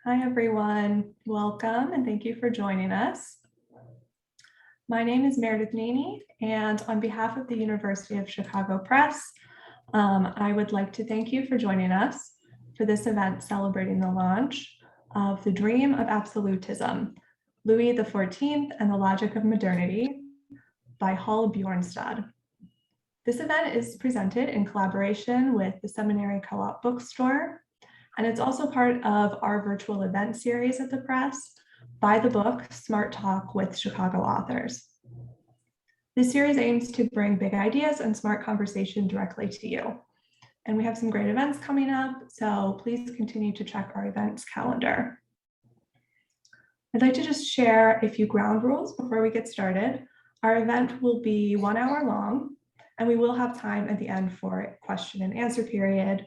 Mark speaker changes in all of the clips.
Speaker 1: Hi, everyone. Welcome, and thank you for joining us. My name is Meredith Naney, and on behalf of the University of Chicago Press, I would like to thank you for joining us for this event celebrating the launch of The Dream of Absolutism, Louis XIV and the Logic of Modernity by Bjørnstad. This event is presented in collaboration with the Seminary Co-op Bookstore, and it's also part of our virtual event series at the press, By the Book, Smart Talk with Chicago Authors. This series aims to bring big ideas and smart conversation directly to you. And we have some great events coming up, so please continue to check our events calendar. I'd like to just share a few ground rules before we get started. Our event will be 1 hour long, and we will have time at the end for a question and answer period.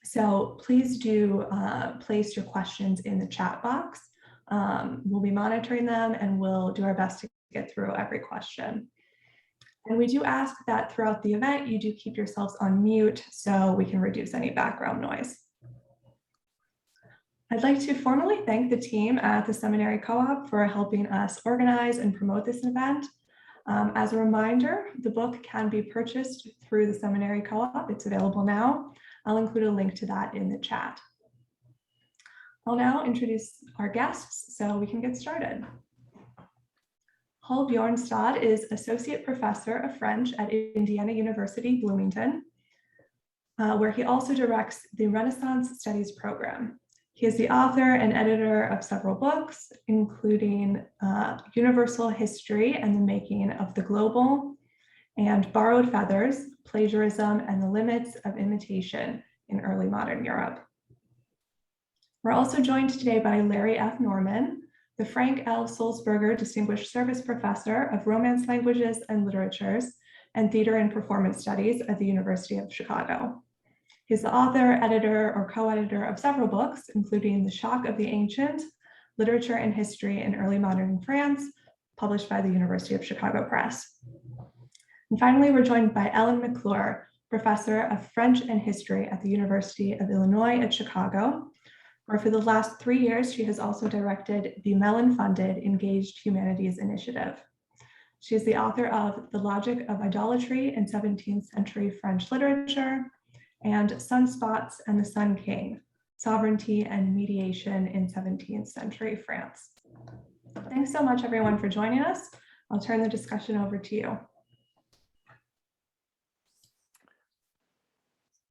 Speaker 1: So please do place your questions in the chat box. We'll be monitoring them and we'll do our best to get through every question. And we do ask that throughout the event, you do keep yourselves on mute so we can reduce any background noise. I'd like to formally thank the team at the Seminary Co-op for helping us organize and promote this event. As a reminder, the book can be purchased through the Seminary Co-op. It's available now. I'll include a link to that in the chat. I'll now introduce our guests so we can get started. Bjørnstad is Associate Professor of French at Indiana University, Bloomington, where he also directs the Renaissance Studies program. He is the author and editor of several books, including Universal History and the Making of the Global, and Borrowed Feathers, Plagiarism and the Limits of Imitation in Early Modern Europe. We're also joined today by Larry F. Norman, the Frank L. Sulzberger Distinguished Service Professor of Romance Languages and Literatures and Theater and Performance Studies at the University of Chicago. He's the author, editor, or co-editor of several books, including The Shock of the Ancient, Literature and History in Early Modern France, published by the University of Chicago Press. And finally, we're joined by Ellen McClure, Professor of French and History at the University of Illinois at Chicago, where for the last 3 years, she has also directed the Mellon-funded Engaged Humanities Initiative. She is the author of The Logic of Idolatry in 17th Century French Literature and Sunspots and the Sun King, Sovereignty and Mediation in 17th Century France. Thanks so much, everyone, for joining us. I'll turn the discussion over to you.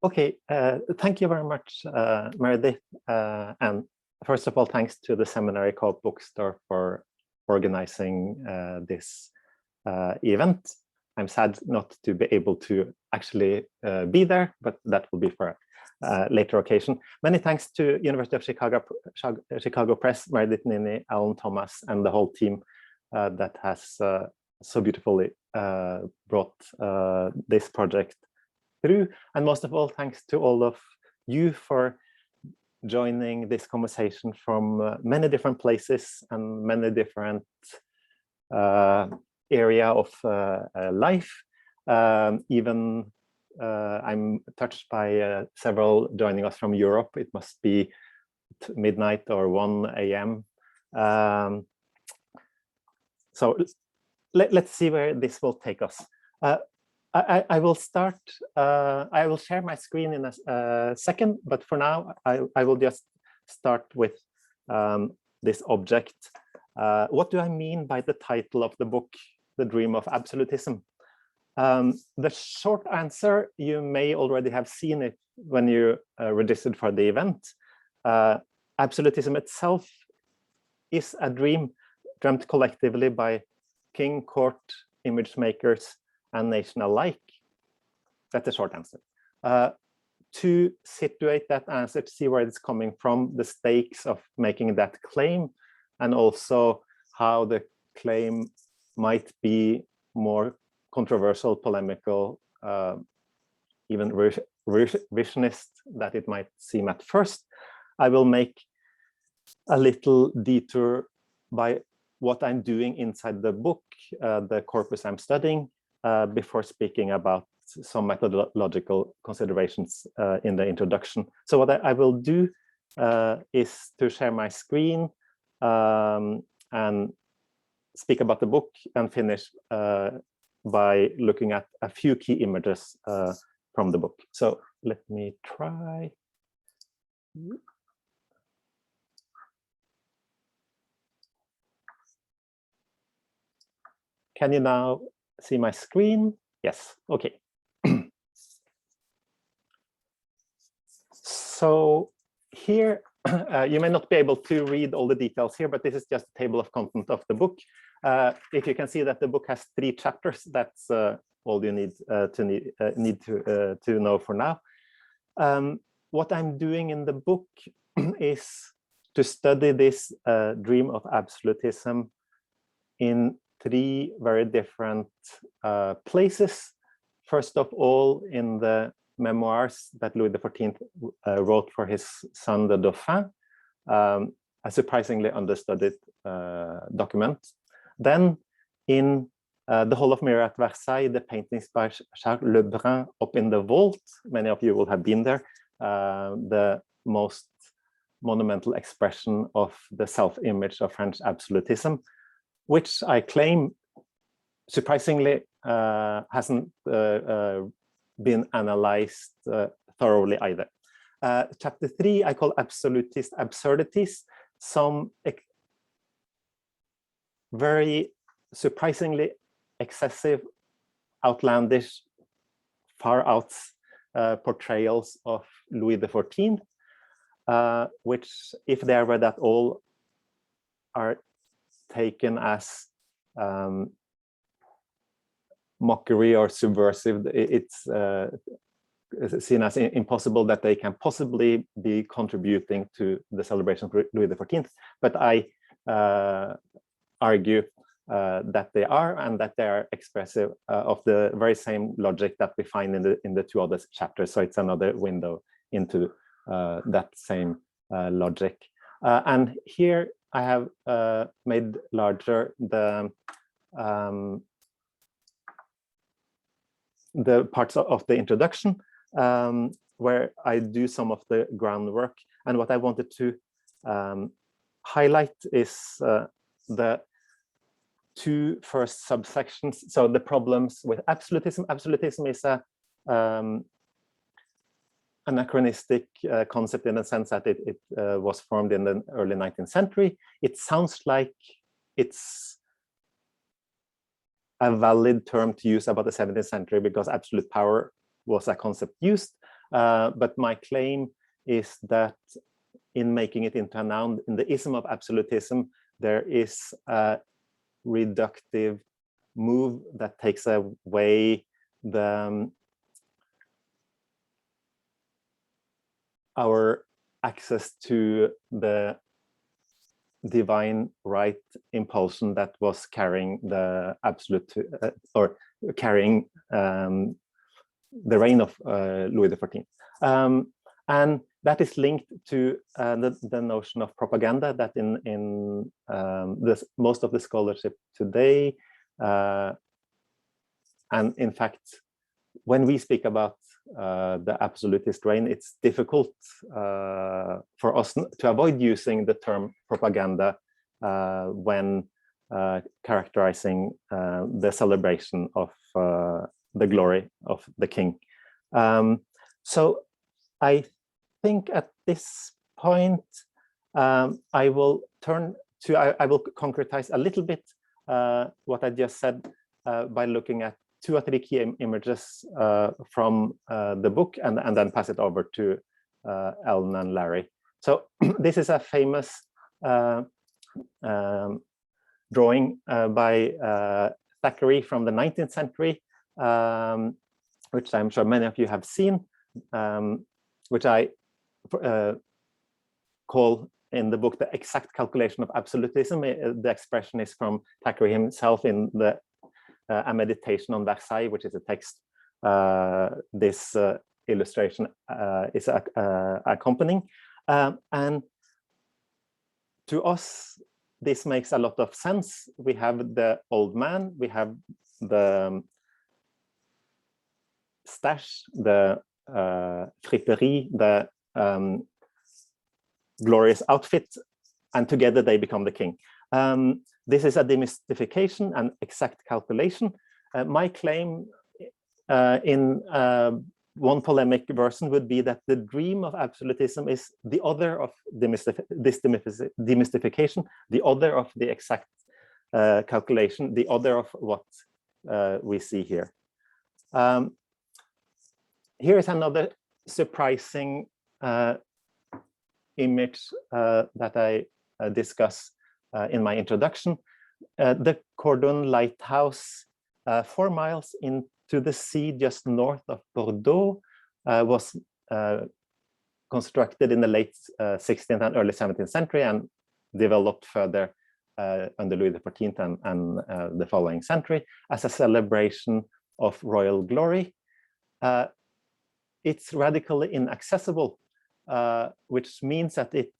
Speaker 2: Okay, thank you very much, Meredith. And first of all, thanks to the Seminary Co-op Bookstore for organizing this event. I'm sad not to be able to actually be there, but that will be for a later occasion. Many thanks to University of Chicago Press, Meredith Naney, Alan Thomas, and the whole team that has so beautifully brought this project through. And most of all, thanks to all of you for joining this conversation from many different places and many different area of life. Even I'm touched by several joining us from Europe. It must be midnight or 1 a.m. So let's see where this will take us. I will start, I will share my screen in a second, but for now, I will just start with this object. What do I mean by the title of the book, The Dream of Absolutism? The short answer, you may already have seen it when you registered for the event. Absolutism itself is a dream dreamt collectively by king, court, image makers, and nation alike. That's the short answer. To situate that answer, to see where it's coming from, the stakes of making that claim, and also how the claim might be more controversial, polemical, even revisionist that it might seem at first. I will make a little detour by what I'm doing inside the book, the corpus I'm studying, before speaking about some methodological considerations in the introduction. So what I will do is to share my screen and speak about the book and finish by looking at a few key images from the book. So let me try. Can you now see my screen? Yes, okay. So here, you may not be able to read all the details here, but this is just a table of content of the book. If you can see that the book has 3 chapters, that's all you need to know for now. What I'm doing in the book is to study this dream of absolutism in 3 very different places. First of all, in the memoirs that Louis XIV wrote for his son, the Dauphin, a surprisingly understudied document. Then in the Hall of Mirror at Versailles, the paintings by Charles Lebrun up in the vault, many of you will have been there, the most monumental expression of the self-image of French absolutism, which I claim, surprisingly, hasn't been analyzed thoroughly either. Chapter 3, I call absolutist absurdities, some very surprisingly excessive, outlandish, far-out portrayals of Louis XIV, which, if they are read at all, are taken as mockery or subversive. It's seen as impossible that they can possibly be contributing to the celebration of Louis XIV. But I argue that they are, and that they are expressive of the very same logic that we find in the 2 other chapters. So it's another window into that same logic. And here I have made larger the parts of the introduction, where I do some of the groundwork. And what I wanted to highlight is the 2 first subsections. So the problems with absolutism. Absolutism is a anachronistic concept in the sense that it was formed in the early 19th century. It sounds like it's a valid term to use about the 17th century because absolute power was a concept used. But my claim is that in making it into a noun, in the ism of absolutism, there is a reductive move that takes away our access to the divine right impulsion that was carrying the absolute or carrying the reign of Louis XIV. And that is linked to the notion of propaganda that in most of the scholarship today, and in fact, when we speak about the absolutist reign, it's difficult for us to avoid using the term propaganda when characterizing the celebration of the glory of the king. So I think at this point, I will turn to, I will concretize a little bit what I just said by looking at 2 or 3 key images from the book, and then pass it over to Ellen and Larry. So this is a famous drawing by Thackeray from the 19th century, which I'm sure many of you have seen, which I call in the book the exact calculation of absolutism. The expression is from Thackeray himself in the A Meditation on Versailles, which is a text this illustration is accompanying. And to us, this makes a lot of sense. We have the old man, we have the stash, the friperie, the glorious outfit, and together they become the king. This is a demystification and exact calculation. My claim in one polemic version would be that the dream of absolutism is the other of this demystification, the other of the exact calculation, the other of what we see here. Here is another surprising image that I discuss in my introduction. The Cordon Lighthouse, 4 miles into the sea just north of Bordeaux, was constructed in the late 16th and early 17th century and developed further under Louis XIV and the following century as a celebration of royal glory. It's radically inaccessible, which means that it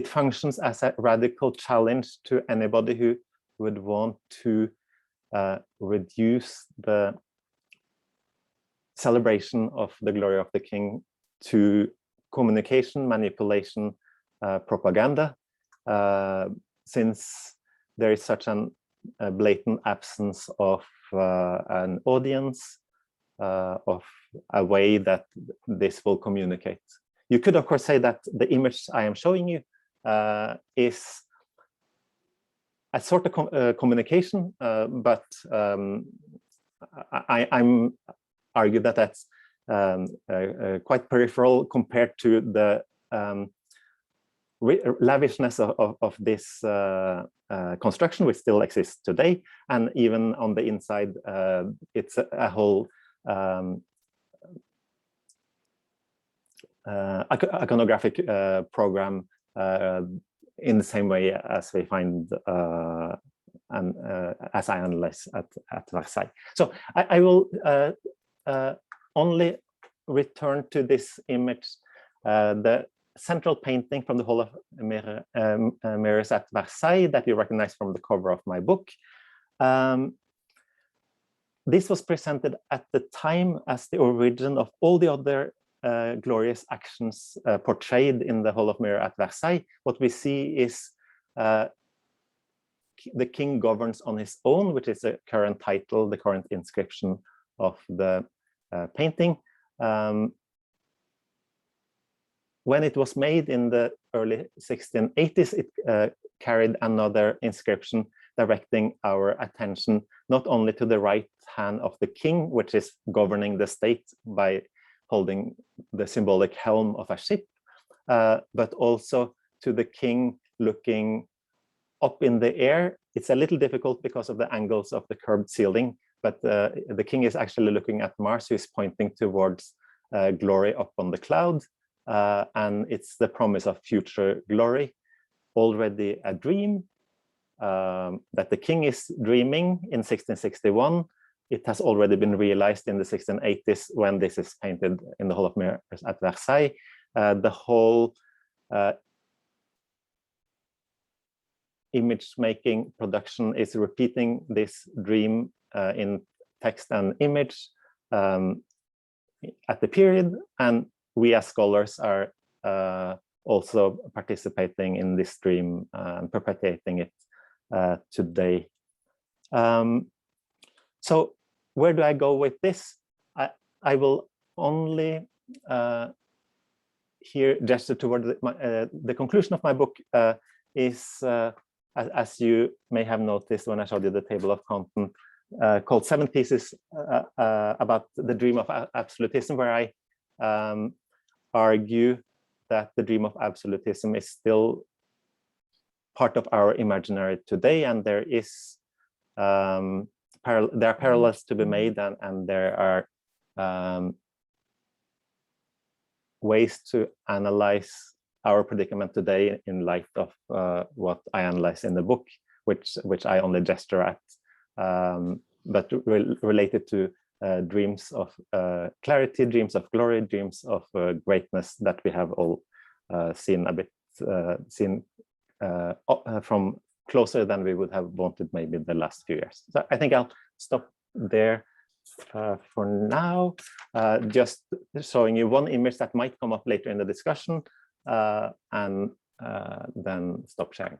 Speaker 2: functions as a radical challenge to anybody who would want to reduce the celebration of the glory of the king to communication, manipulation, propaganda, since there is such a blatant absence of an audience, of a way that this will communicate. You could, of course, say that the image I am showing you is a sort of communication, but I'm argue that that's quite peripheral compared to the lavishness of this construction, which still exists today. And even on the inside, it's a whole iconographic program in the same way as we find and as I analyze at Versailles. So I will only return to this image, the central painting from the Hall of Mirrors at Versailles that you recognize from the cover of my book. This was presented at the time as the origin of all the other glorious actions portrayed in the Hall of Mirrors at Versailles. What we see is the king governs on his own, which is the current title, the current inscription of the painting. When it was made in the early 1680s, it carried another inscription directing our attention not only to the right hand of the king, which is governing the state by holding the symbolic helm of a ship, but also to the king looking up in the air. It's a little difficult because of the angles of the curved ceiling, but the king is actually looking at Mars, who is pointing towards glory up on the cloud. And it's the promise of future glory, already a dream that the king is dreaming in 1661. It has already been realized in the 1680s when this is painted in the Hall of Mirrors at Versailles. The whole image-making production is repeating this dream in text and image at the period, and we as scholars are also participating in this dream and perpetuating it today. So where do I go with this? I will only here gesture toward the conclusion of my book is, as you may have noticed when I showed you the table of content, called 7 Theses about the Dream of Absolutism, where I argue that the Dream of Absolutism is still part of our imaginary today, and there is there are parallels to be made, and there are ways to analyze our predicament today in light of what I analyze in the book, which I only gesture at, but related to dreams of clarity, dreams of glory, dreams of greatness that we have all seen a bit from closer than we would have wanted maybe the last few years. So I think I'll stop there for now, just showing you one image that might come up later in the discussion, and then stop sharing.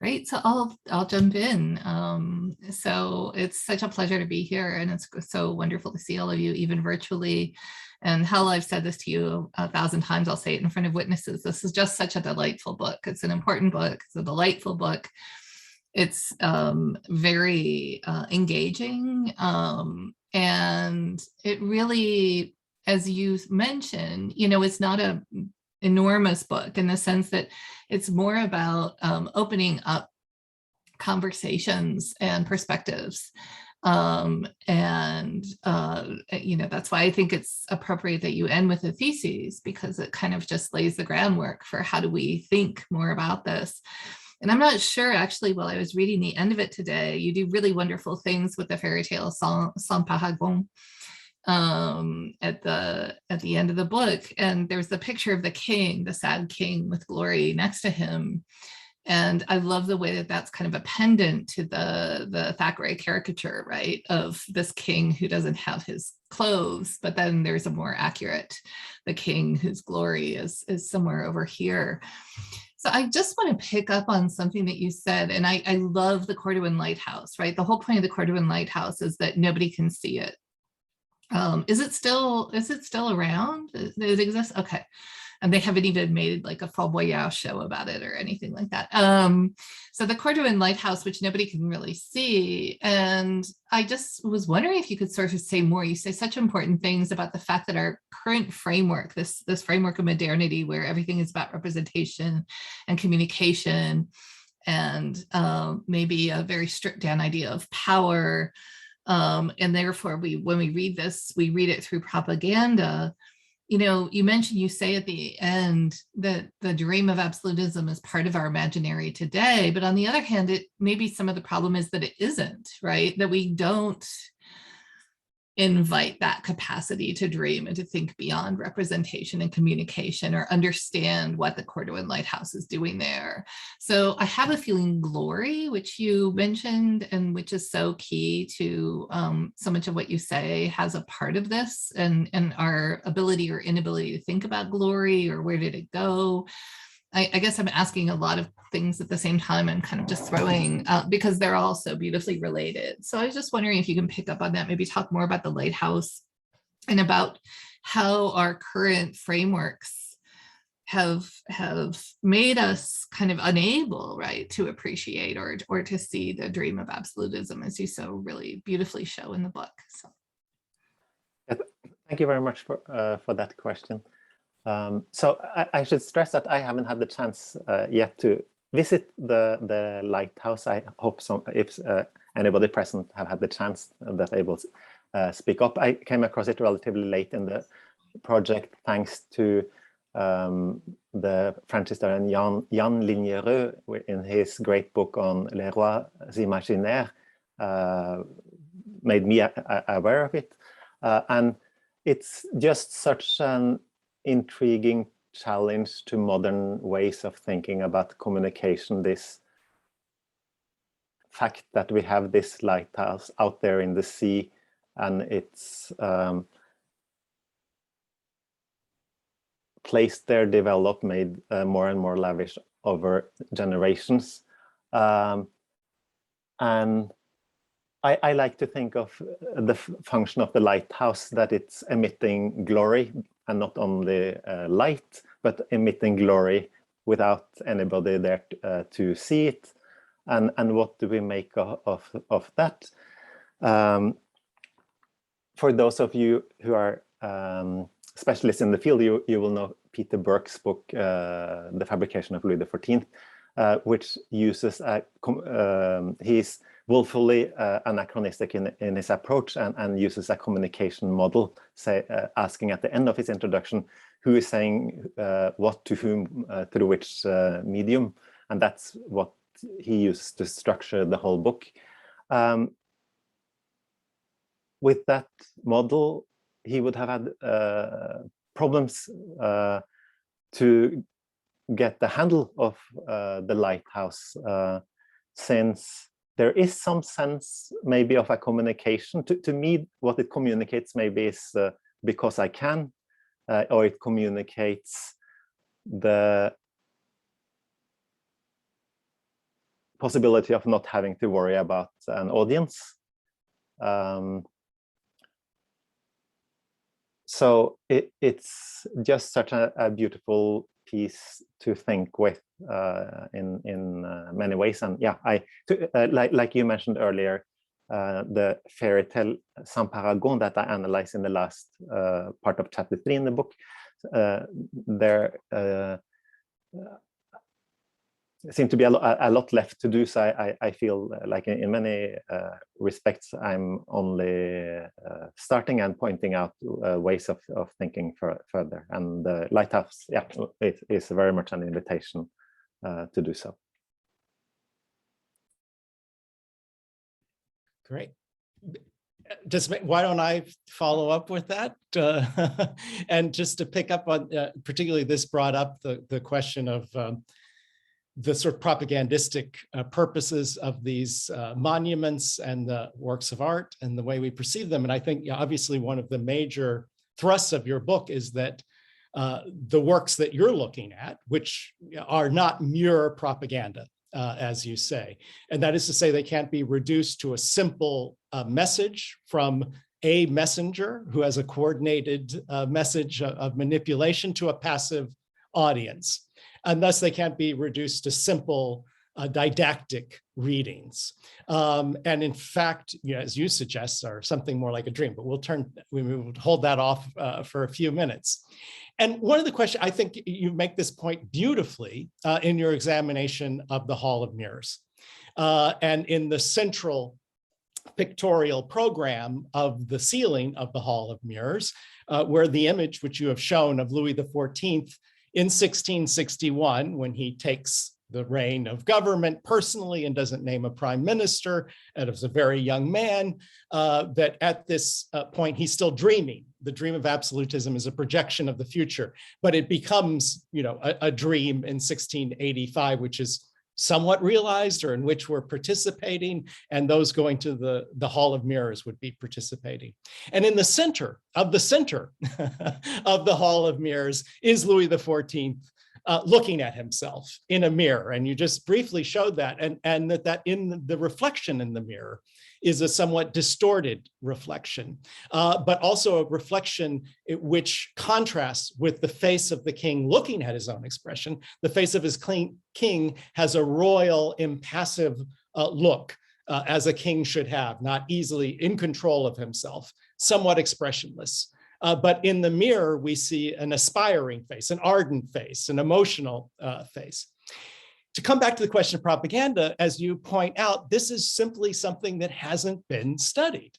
Speaker 3: Great, so I'll jump in. So it's such a pleasure to be here, and it's so wonderful to see all of you, even virtually. And Hal, I've said this to you 1,000 times, I'll say it in front of witnesses. This is just such a delightful book. It's an important book, it's a delightful book. It's very engaging, and it really, as you mentioned, you know, it's not a enormous book in the sense that it's more about opening up conversations and perspectives. You know, that's why I think it's appropriate that you end with a thesis, because it kind of just lays the groundwork for how do we think more about this. And I'm not sure, actually, while I was reading the end of it today, you do really wonderful things with the fairy tale Sans Paragon at the end of the book. And there's the picture of the king, the sad king with glory next to him. And I love the way that that's kind of a pendant to the Thackeray caricature, right, of this king who doesn't have his clothes, but then there's a more accurate, the king whose glory is somewhere over here. So I just want to pick up on something that you said, and I love the Cordon Lighthouse, right? The whole point of the Cordon Lighthouse is that nobody can see it. Is it still around? Does it exist? Okay. And they haven't even made like a Fort Boyard show about it or anything like that. So the Cordon Lighthouse, which nobody can really see. And I just was wondering if you could sort of say more. You say such important things about the fact that our current framework, this framework of modernity, where everything is about representation and communication, and maybe a very stripped down idea of power. And therefore, when we read this, we read it through propaganda. You know, you mentioned, you say at the end that the dream of absolutism is part of our imaginary today, but on the other hand, maybe some of the problem is that it isn't, right? That we don't invite that capacity to dream and to think beyond representation and communication, or understand what the Cordon Lighthouse is doing there. So I have a feeling glory, which you mentioned, and which is so key to so much of what you say, has a part of this, and our ability or inability to think about glory, or where did it go. I guess I'm asking a lot of things at the same time, and kind of just throwing because they're all so beautifully related. So I was just wondering if you can pick up on that, maybe talk more about the lighthouse and about how our current frameworks have made us kind of unable, right, to appreciate or to see the dream of absolutism, as you so really beautifully show in the book. So
Speaker 2: thank you very much for that question. So I should stress that I haven't had the chance yet to visit the lighthouse. I hope if anybody present have had the chance, that they will speak up. I came across it relatively late in the project, thanks to the French historian Jan Lignereux, in his great book on Les Rois Imaginaires, made me aware of it. And it's just such an intriguing challenge to modern ways of thinking about communication, this fact that we have this lighthouse out there in the sea, and it's placed there, developed, made more and more lavish over generations. And I like to think of the function of the lighthouse, that it's emitting glory, and not only light, but emitting glory without anybody there to see it. And what do we make of that? For those of you who are specialists in the field, you will know Peter Burke's book, The Fabrication of Louis XIV, which uses he's willfully anachronistic in his approach, and uses a communication model, asking at the end of his introduction, who is saying what to whom, through which medium, and that's what he uses to structure the whole book. With that model, he would have had problems to get the handle of the lighthouse, since there is some sense maybe of a communication. To me, what it communicates maybe is because I can, or it communicates the possibility of not having to worry about an audience. So it's just such a beautiful piece to think with in many ways. And yeah, like you mentioned earlier, the fairy tale Sans Paragon that I analyzed in the last part of chapter 3 in the book, there seem to be a lot left to do. So I feel like in many respects, I'm only starting and pointing out ways of thinking further. And the Lighthouse, yeah, it is very much an invitation to do so.
Speaker 4: Great. Why don't I follow up with that? And just to pick up on, particularly this brought up the question of the sort of propagandistic purposes of these monuments and the works of art and the way we perceive them. And I think obviously one of the major thrusts of your book is that the works that you're looking at, which are not mere propaganda, as you say, and that is to say they can't be reduced to a simple message from a messenger who has a coordinated message of manipulation to a passive audience. And thus they can't be reduced to simple didactic readings. And in fact, as you suggest, are something more like a dream, but we will hold that off for a few minutes. And one of the questions, I think you make this point beautifully in your examination of the Hall of Mirrors. And in the central pictorial program of the ceiling of the Hall of Mirrors, where the image which you have shown of Louis XIV in 1661, when he takes the reign of government personally and doesn't name a prime minister, and as a very young man, that at this point he's still dreaming. The dream of absolutism is a projection of the future, but it becomes, a dream in 1685, which is somewhat realized, or in which we're participating, and those going to the Hall of Mirrors would be participating. And in the center of the Hall of Mirrors is Louis XIV looking at himself in a mirror. And you just briefly showed that, and that in the reflection in the mirror is a somewhat distorted reflection, but also a reflection which contrasts with the face of the king looking at his own expression. The face of his king has a royal, impassive look, as a king should have, not easily in control of himself, somewhat expressionless. But in the mirror, we see an aspiring face, an ardent face, an emotional face. To come back to the question of propaganda, as you point out, this is simply something that hasn't been studied.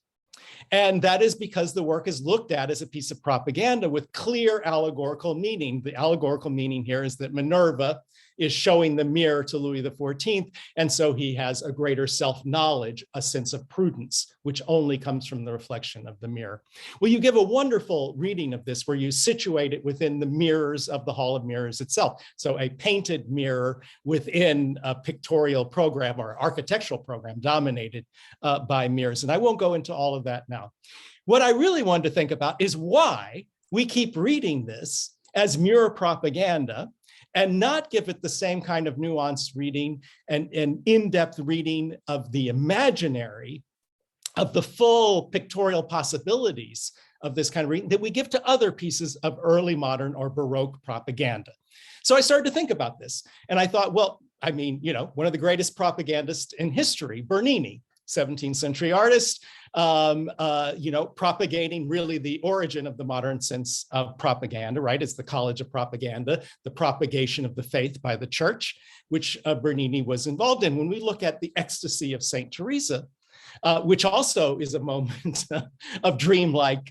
Speaker 4: And that is because the work is looked at as a piece of propaganda with clear allegorical meaning. The allegorical meaning here is that Minerva is showing the mirror to Louis XIV, and so he has a greater self-knowledge, a sense of prudence, which only comes from the reflection of the mirror. Well, you give a wonderful reading of this where you situate it within the mirrors of the Hall of Mirrors itself. So a painted mirror within a pictorial program or architectural program dominated by mirrors. And I won't go into all of that now. What I really wanted to think about is why we keep reading this as mirror propaganda and not give it the same kind of nuanced reading and in-depth reading of the imaginary, of the full pictorial possibilities of this kind of reading that we give to other pieces of early modern or Baroque propaganda. So I started to think about this, and I thought, well, I mean, one of the greatest propagandists in history, Bernini, 17th century artist, propagating really the origin of the modern sense of propaganda, right? It's the College of Propaganda, the propagation of the faith by the church, which Bernini was involved in. When we look at the ecstasy of Saint Teresa, which also is a moment of dreamlike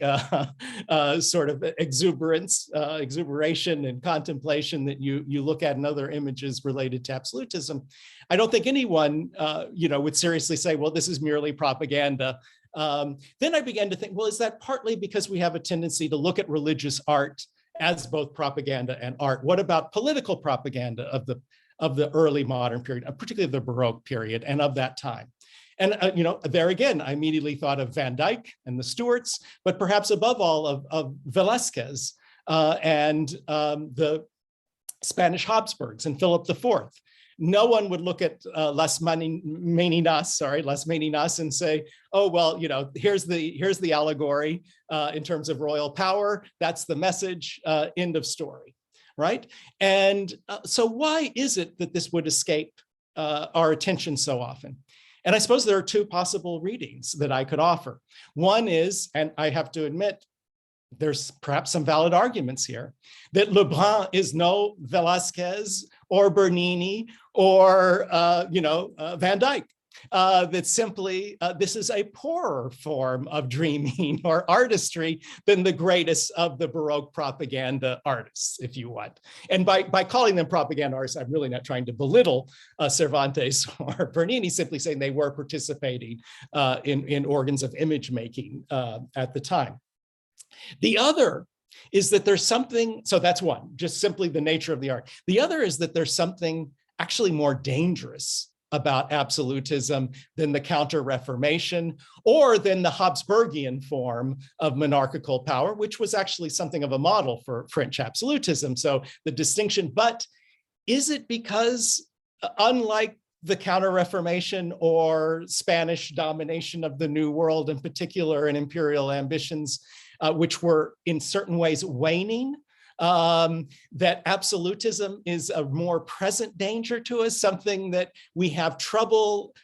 Speaker 4: sort of exuberance, exuberation and contemplation that you look at in other images related to absolutism. I don't think anyone, would seriously say, well, this is merely propaganda. Then I began to think, well, is that partly because we have a tendency to look at religious art as both propaganda and art? What about political propaganda of the early modern period, particularly the Baroque period and of that time? And, there again, I immediately thought of Van Dyck and the Stuarts, but perhaps above all of Velázquez and the Spanish Habsburgs and Philip IV. No one would look at Las Meninas and say, oh, well, here's the allegory in terms of royal power. That's the message, end of story, right? And so why is it that this would escape our attention so often? And I suppose there are two possible readings that I could offer. One is, and I have to admit, there's perhaps some valid arguments here, that Lebrun is no Velázquez or Bernini or Van Dyck. That simply this is a poorer form of dreaming or artistry than the greatest of the Baroque propaganda artists, if you want. And by calling them propaganda artists, I'm really not trying to belittle Cervantes or Bernini, simply saying they were participating in organs of image making at the time. The other is that there's something, so that's one, just simply the nature of the art. The other is that there's something actually more dangerous about absolutism than the Counter-Reformation or than the Habsburgian form of monarchical power, which was actually something of a model for French absolutism. So the distinction, but is it because unlike the Counter-Reformation or Spanish domination of the New World in particular and imperial ambitions, which were in certain ways waning, that absolutism is a more present danger to us, something that we have trouble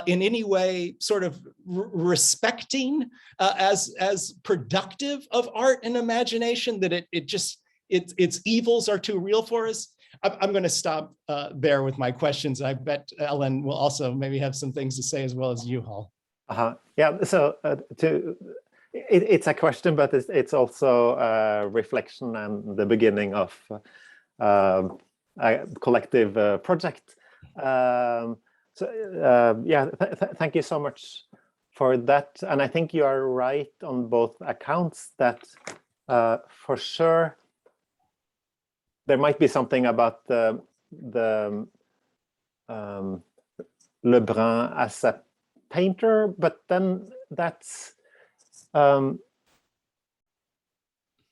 Speaker 4: in any way sort of respecting as productive of art and imagination, that its evils are too real for us? I'm going to stop there with my questions. I bet Ellen will also maybe have some things to say as well as you, Hall.
Speaker 2: Yeah, so it's a question, but it's also a reflection and the beginning of a collective project. Yeah, thank you so much for that. And I think you are right on both accounts that for sure there might be something about the Lebrun as a painter, but then that's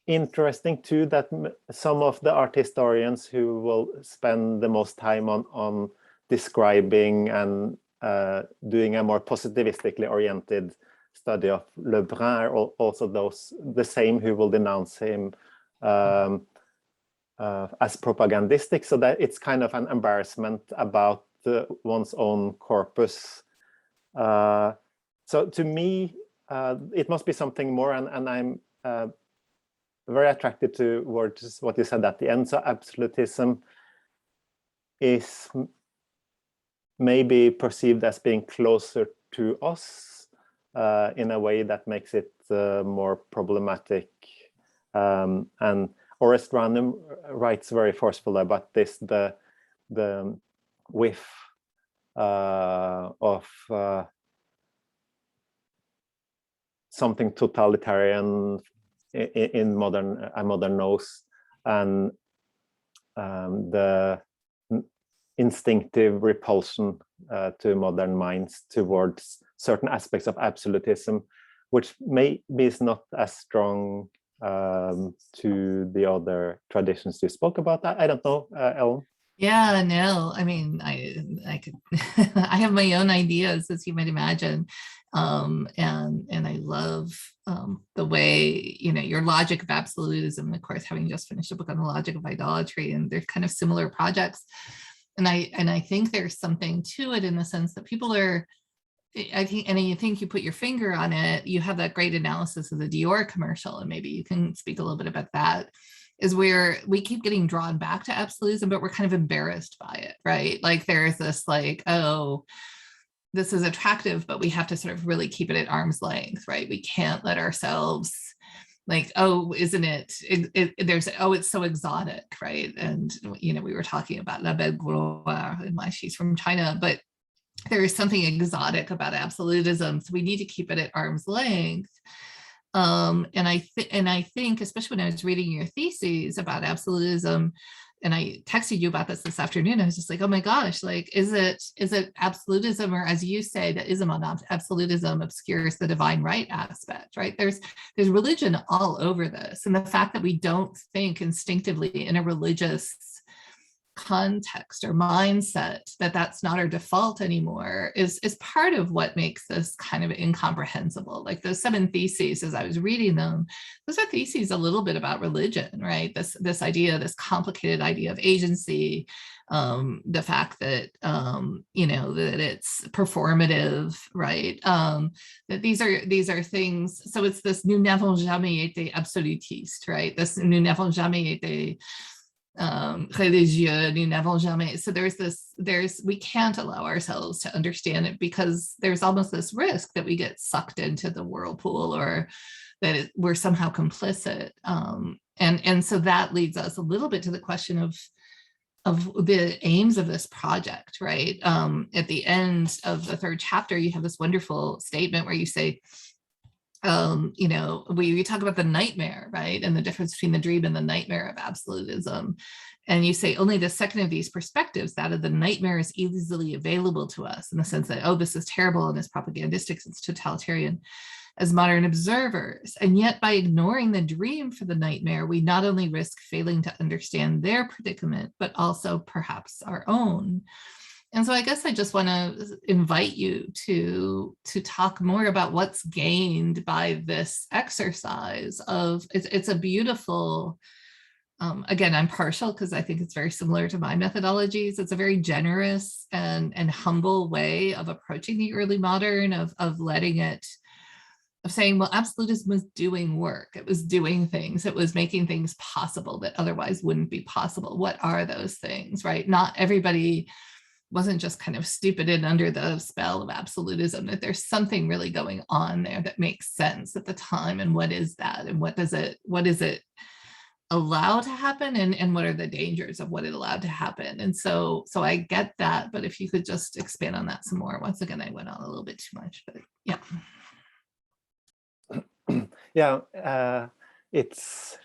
Speaker 2: interesting too, that some of the art historians who will spend the most time on describing and doing a more positivistically oriented study of Lebrun are also the same who will denounce him as propagandistic, so that it's kind of an embarrassment about one's own corpus. So to me, it must be something more, and I'm very attracted towards what you said at the end. So absolutism is maybe perceived as being closer to us in a way that makes it more problematic. And Orest Random writes very forcefully about this, the whiff of something totalitarian in a modern nose, and the instinctive repulsion to modern minds towards certain aspects of absolutism, which maybe is not as strong to the other traditions you spoke about. I don't know, Ellen.
Speaker 3: Yeah, no, I mean, I could I have my own ideas, as you might imagine, and I love the way, your Logic of Absolutism, of course, having just finished a book on the logic of idolatry, and they're kind of similar projects, and I think there's something to it in the sense that people are, I think you put your finger on it. You have that great analysis of the Dior commercial, and maybe you can speak a little bit about that. Is where we keep getting drawn back to absolutism, but we're kind of embarrassed by it, right? Like there's this like, oh, this is attractive, but we have to sort of really keep it at arm's length, right? We can't let ourselves like, oh, isn't it? It's so exotic, right? And, we were talking about La Belle Gloire and why she's from China, but there is something exotic about absolutism. So we need to keep it at arm's length. And I think, especially when I was reading your theses about absolutism, and I texted you about this afternoon. I was just like, oh my gosh, like, is it absolutism, or as you say, that ism on absolutism obscures the divine right aspect, right? There's religion all over this. And the fact that we don't think instinctively in a religious context or mindset, that's not our default anymore, is part of what makes this kind of incomprehensible. Like those 7 theses, as I was reading them, those are theses a little bit about religion, right? This idea, this complicated idea of agency, the fact that that it's performative, right? That these are things. So it's this nous n'avons jamais été absolutiste, right? This nous n'avons jamais été religieux, nous n'avons jamais. So we can't allow ourselves to understand it, because there's almost this risk that we get sucked into the whirlpool, or that we're somehow complicit. And so that leads us a little bit to the question of the aims of this project, right? At the end of the 3rd chapter, you have this wonderful statement where you say, we talk about the nightmare, right? And the difference between the dream and the nightmare of absolutism. And you say only the second of these perspectives, that of the nightmare, is easily available to us, in the sense that, oh, this is terrible and it's propagandistic, it's totalitarian, as modern observers. And yet by ignoring the dream for the nightmare, we not only risk failing to understand their predicament, but also perhaps our own. And so I guess I just want to invite you to talk more about what's gained by this exercise of, it's a beautiful, again, I'm partial because I think it's very similar to my methodologies. It's a very generous and humble way of approaching the early modern, of letting it, of saying, well, absolutism was doing work. It was doing things. It was making things possible that otherwise wouldn't be possible. What are those things, right? Not everybody wasn't just kind of stupid and under the spell of absolutism, that there's something really going on there that makes sense at the time. And what is that? And what does it allow to happen? And what are the dangers of what it allowed to happen? And so I get that, but if you could just expand on that some more. Once again, I went on a little bit too much, but yeah.
Speaker 2: Yeah, it's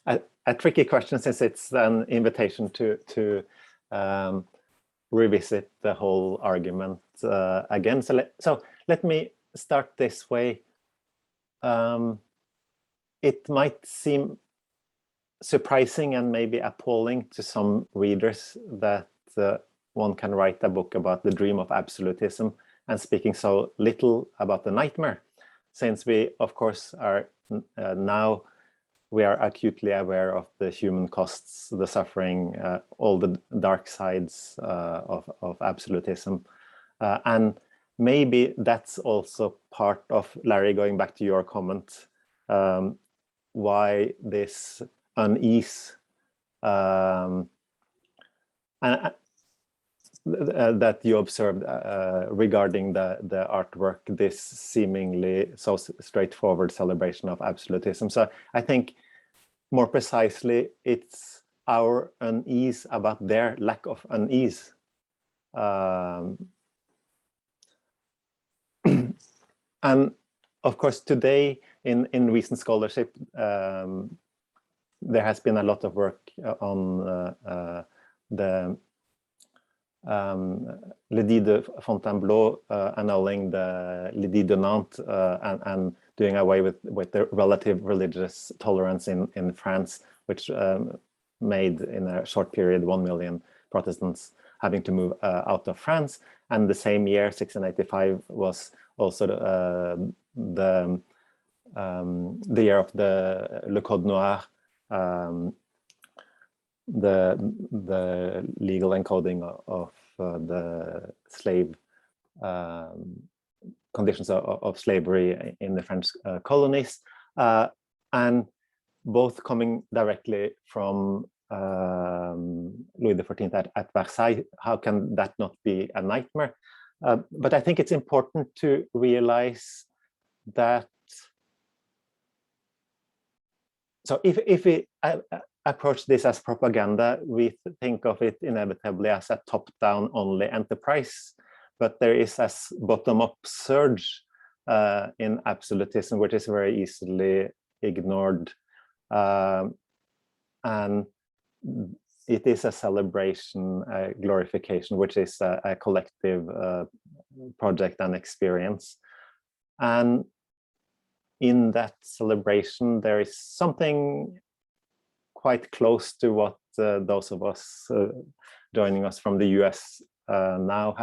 Speaker 2: a tricky question, since it's an invitation to revisit the whole argument again. So let me start this way. It might seem surprising and maybe appalling to some readers that one can write a book about the dream of absolutism and speaking so little about the nightmare, since we, of course, are now we are acutely aware of the human costs, the suffering, all the dark sides of absolutism. And maybe that's also part of, Larry, going back to your comment, why this unease that you observed regarding the artwork, this seemingly so straightforward celebration of absolutism. So I think more precisely, it's our unease about their lack of unease. And of course, today in recent scholarship, there has been a lot of work on the l'édit de Fontainebleau, annulling the l'édit de Nantes, and doing away with the relative religious tolerance in France, which made in a short period 1 million Protestants having to move out of France. And the same year, 1685, was also the year of the Le Code Noir, the legal encoding of the slave conditions of slavery in the French colonies, and both coming directly from Louis XIV at Versailles. How can that not be a nightmare? But I think it's important to realize that, so if we approach this as propaganda, we think of it inevitably as a top-down only enterprise, but there is a bottom-up surge in absolutism, which is very easily ignored. And it is a celebration, a glorification, which is a collective project and experience. And in that celebration, there is something quite close to what those of us joining us from the US now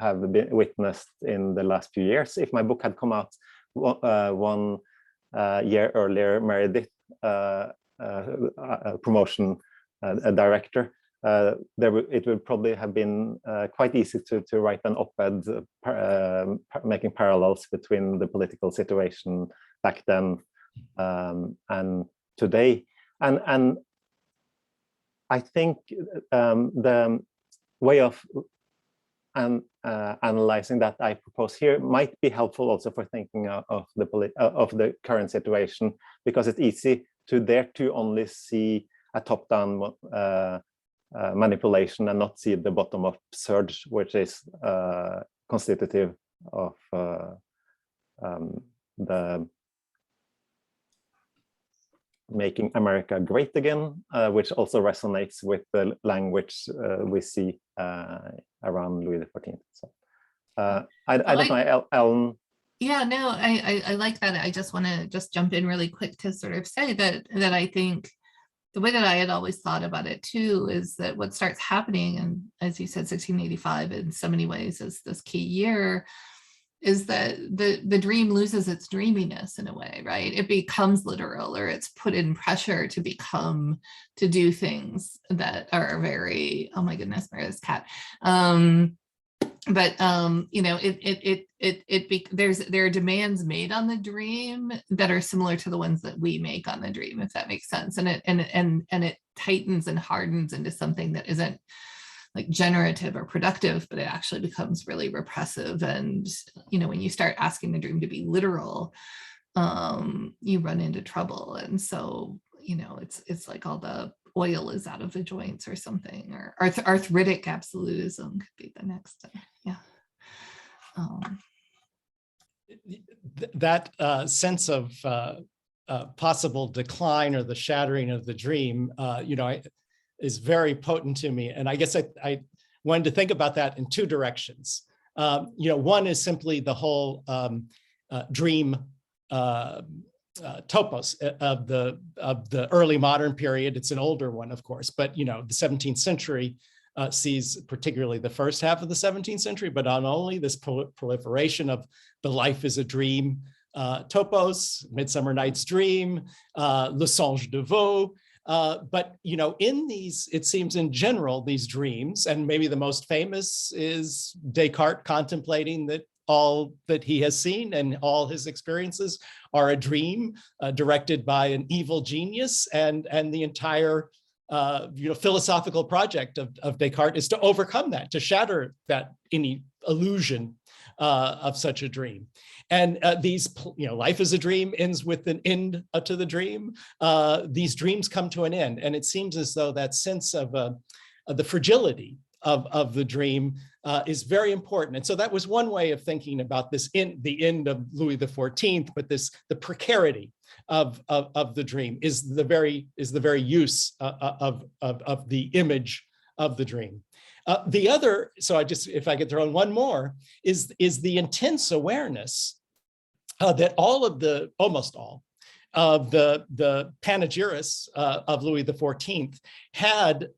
Speaker 2: have been witnessed in the last few years. If my book had come out one year earlier, Meredith, promotion director, it would probably have been quite easy to write an op-ed making parallels between the political situation back then and today. And I think the way of analyzing that I propose here might be helpful also for thinking of the current situation, because it's easy to dare to only see a top-down manipulation and not see the bottom-up surge, which is constitutive of the making America great again, which also resonates with the language we see around Louis XIV. So I don't know, Ellen.
Speaker 3: Yeah, no, I like that. I just want to jump in really quick to sort of say that I think the way that I had always thought about it too is that what starts happening, and as you said, 1685 in so many ways is this key year, is that the dream loses its dreaminess in a way, right? It becomes literal, or it's put in pressure to do things that are very, oh my goodness, where is cat? But you know, there are demands made on the dream that are similar to the ones that we make on the dream, if that makes sense. And it tightens and hardens into something that isn't like generative or productive, but it actually becomes really repressive. And you know, when you start asking the dream to be literal, you run into trouble. And so, you know, it's like all the oil is out of the joints or something, or arthritic absolutism could be the next. Yeah.
Speaker 4: That sense of possible decline or the shattering of the dream, you know, is very potent to me. And I guess I wanted to think about that in two directions. You know, one is simply the whole dream topos of the early modern period. It's an older one, of course, but you know, the 17th century sees particularly the first half of the 17th century, but not only this proliferation of the life is a dream topos, Midsummer Night's Dream, Le Songe de Veau. But you know, in these, it seems in general, these dreams, and maybe the most famous is Descartes contemplating that all that he has seen and all his experiences are a dream directed by an evil genius, and the entire you know, philosophical project of Descartes is to overcome that, to shatter that any illusion of such a dream. And these, you know, life is a dream ends with an end to the dream. These dreams come to an end, and it seems as though that sense of the fragility of the dream is very important. And so that was one way of thinking about this in the end of Louis XIV, but the precarity of the dream is the very use of the image of the dream. The other, so if I could throw in one more, is the intense awareness that almost all of the panegyrists of Louis XIV had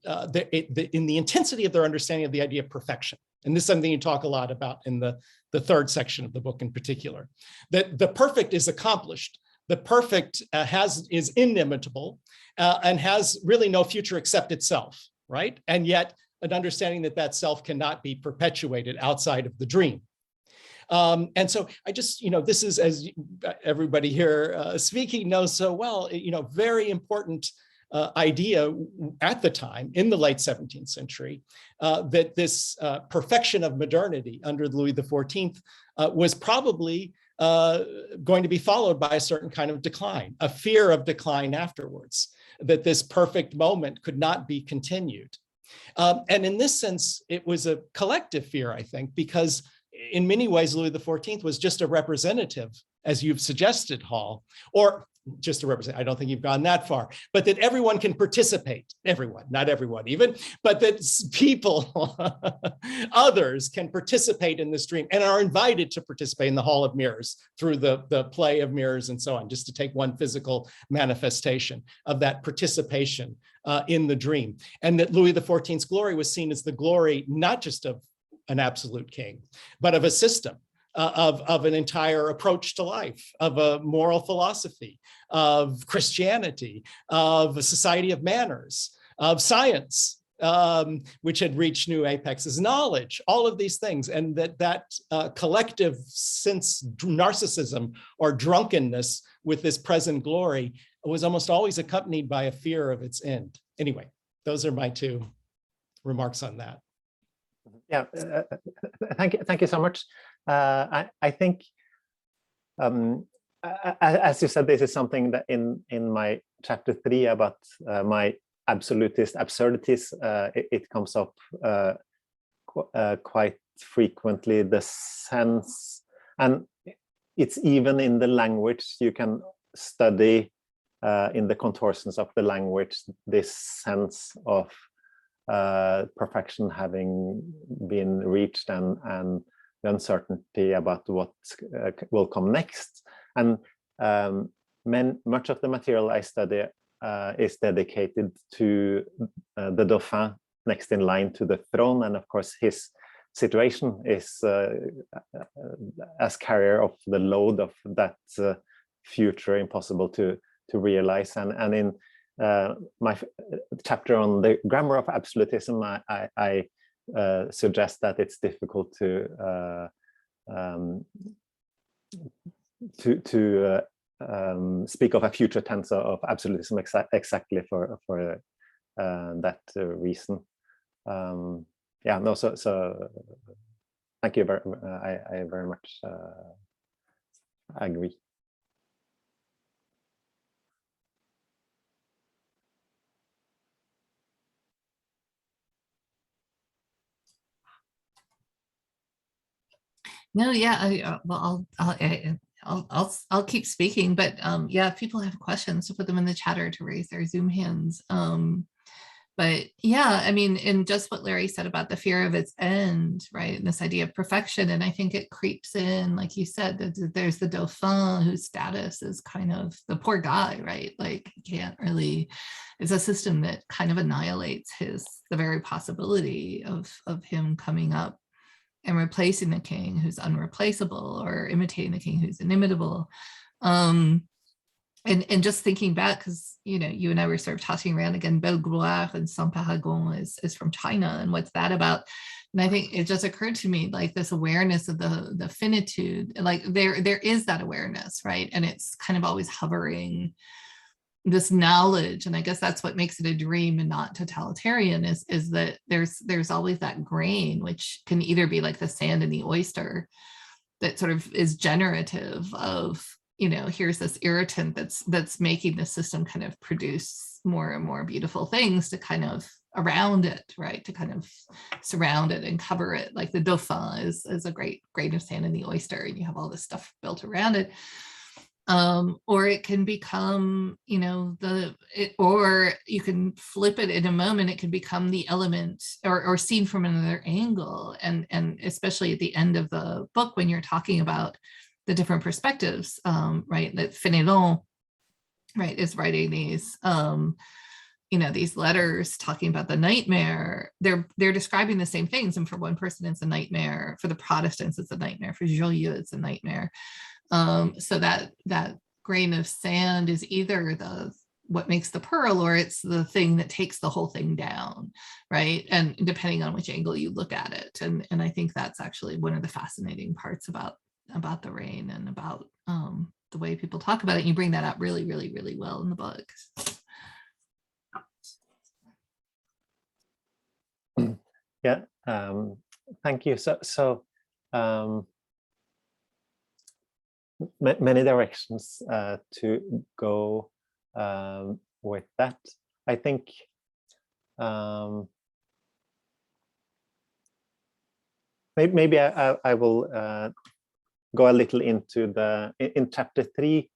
Speaker 4: in the intensity of their understanding of the idea of perfection. And this is something you talk a lot about in the third section of the book in particular, that the perfect is accomplished. The perfect is inimitable and has really no future except itself, right? And yet an understanding that self cannot be perpetuated outside of the dream. And so I just, you know, this is, as everybody here speaking knows so well, you know, very important idea at the time in the late 17th century, that this perfection of modernity under Louis XIV was probably going to be followed by a certain kind of decline, a fear of decline afterwards, that this perfect moment could not be continued. And in this sense, it was a collective fear, I think, because in many ways, Louis XIV was just a representative, as you've suggested, Hall, or just to represent, I don't think you've gone that far, but that everyone can participate, everyone, not everyone even, but that people, others can participate in this dream and are invited to participate in the Hall of Mirrors through the play of mirrors and so on, just to take one physical manifestation of that participation in the dream. And that Louis XIV's glory was seen as the glory, not just of an absolute king, but of a system, of an entire approach to life, of a moral philosophy, of Christianity, of a society of manners, of science, which had reached new apexes, knowledge, all of these things. And that collective sense narcissism or drunkenness with this present glory was almost always accompanied by a fear of its end. Anyway, those are my two remarks on that.
Speaker 2: Yeah, thank you so much. I think, as you said, this is something that in my chapter 3 about my absolutist absurdities, it comes up quite frequently, the sense, and it's even in the language. You can study in the contortions of the language this sense of perfection having been reached, and the uncertainty about what will come next. And much of the material I study is dedicated to the Dauphin, next in line to the throne, and of course his situation is as carrier of the load of that future impossible to realize. And in my chapter on the grammar of absolutism, I suggest that it's difficult to speak of a future tense of absolutism exactly for that reason. Yeah, no, so thank you very. I very much agree.
Speaker 3: No, yeah, well, I'll keep speaking, but yeah, if people have questions, to put them in the chat or to raise their Zoom hands. But yeah, I mean, and just what Larry said about the fear of its end, right? And this idea of perfection. And I think it creeps in, like you said, that there's the Dauphin whose status is kind of the poor guy, right? Like he can't really, it's a system that kind of annihilates the very possibility of him coming up and replacing the king who's unreplaceable, or imitating the king who's inimitable. And just thinking back, because you and I were sort of tossing around again, Bellegroire and Saint-Paragon is from China, and what's that about? And I think it just occurred to me, like this awareness of the finitude, like there is that awareness, right? And it's kind of always hovering, this knowledge, and I guess that's what makes it a dream and not totalitarian, is that there's always that grain, which can either be like the sand in the oyster that sort of is generative of, here's this irritant that's making the system kind of produce more and more beautiful things to kind of around it, right? To kind of surround it and cover it. Like the Dauphin is a great grain of sand in the oyster, and you have all this stuff built around it. Or it can become, or you can flip it in a moment. It can become the element, or seen from another angle. And especially at the end of the book, when you're talking about the different perspectives, right? That Fenelon, right, is writing these, these letters talking about the nightmare. They're describing the same things. And for one person, it's a nightmare. For the Protestants, it's a nightmare. For Jolieu, it's a nightmare. So that grain of sand is either what makes the pearl, or it's the thing that takes the whole thing down, right? And depending on which angle you look at it. And I think that's actually one of the fascinating parts about the rain, and about the way people talk about it. And you bring that out really, really, really well in the book.
Speaker 2: Yeah, thank you. So many directions to go with that. I think maybe I will go a little into in chapter 3.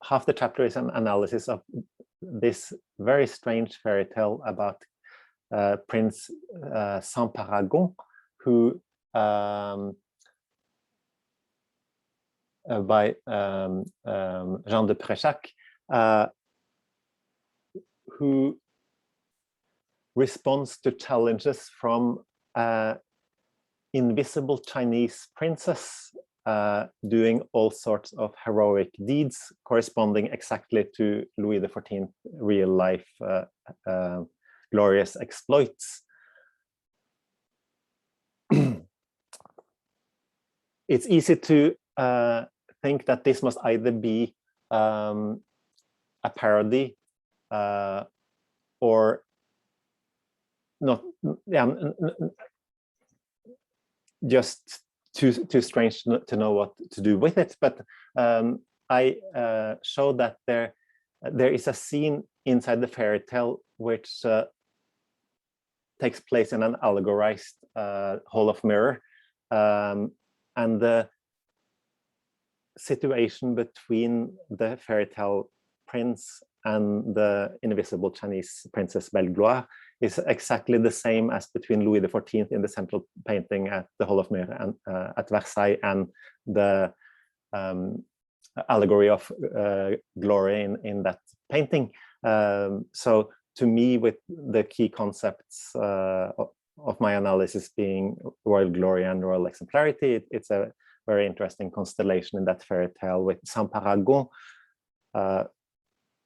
Speaker 2: half the chapter is an analysis of this very strange fairy tale about Prince Sans Paragon, who by Jean de Préchac, who responds to challenges from invisible Chinese princess doing all sorts of heroic deeds corresponding exactly to Louis XIV real life glorious exploits. It's easy to think that this must either be a parody or not, just too strange to know what to do with it. But I showed that there is a scene inside the fairy tale which takes place in an allegorized hall of mirror, and the situation between the fairy tale prince and the invisible Chinese princess Belle-Gloire is exactly the same as between Louis XIV in the central painting at the Hall of Mirror and at Versailles, and the allegory of glory in that painting. So to me, with the key concepts of my analysis being royal glory and royal exemplarity, it's a very interesting constellation in that fairy tale with Sans Paragon,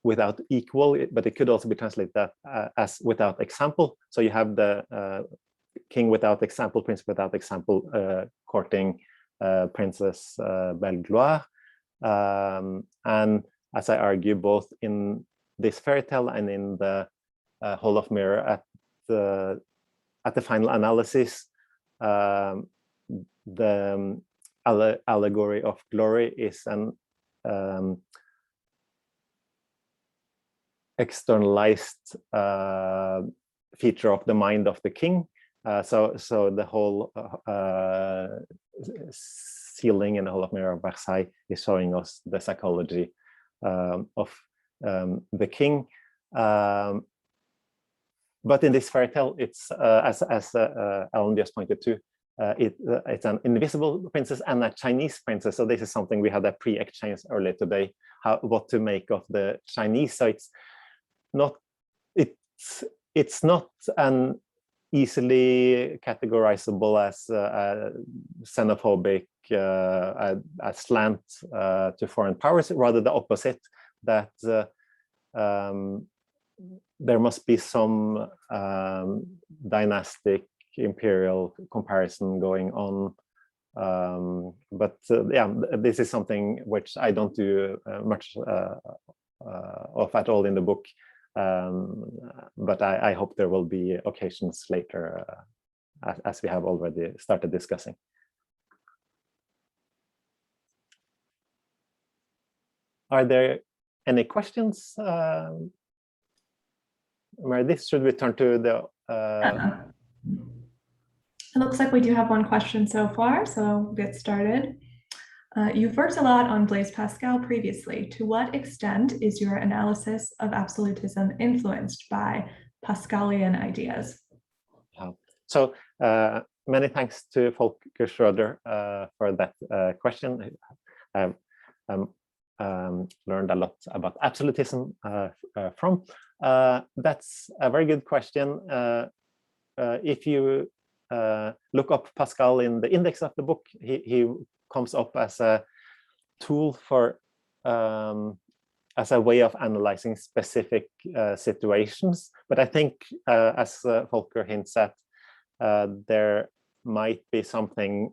Speaker 2: without equal, but it could also be translated as without example. So you have the king without example, prince without example, courting Princess Belle-Gloire. And as I argue, both in this fairy tale and in the Hall of Mirror at the final analysis, the allegory of glory is an externalized feature of the mind of the king. So the whole ceiling in the Hall of Mirror of Versailles is showing us the psychology of the king. But in this fairy tale, it's as Ellen just pointed to, it's an invisible princess and a Chinese princess. So this is something we had a pre-exchange earlier today, what to make of the Chinese. So it's not an easily categorizable as xenophobic, a slant to foreign powers, rather the opposite, that there must be some dynastic imperial comparison going on. But yeah, this is something which I don't do much of at all in the book. But I hope there will be occasions later, as we have already started discussing. Are there any questions? Meredith, should we turn to the...
Speaker 1: It looks like we do have one question so far, so we'll get started. You've worked a lot on Blaise Pascal previously. To what extent is your analysis of absolutism influenced by Pascalian ideas?
Speaker 2: So many thanks to Volker Schroeder for that question. I've learned a lot about absolutism from. That's a very good question. If you look up Pascal in the index of the book, he comes up as a tool for as a way of analyzing specific situations. But I think, as Volker hints at, there might be something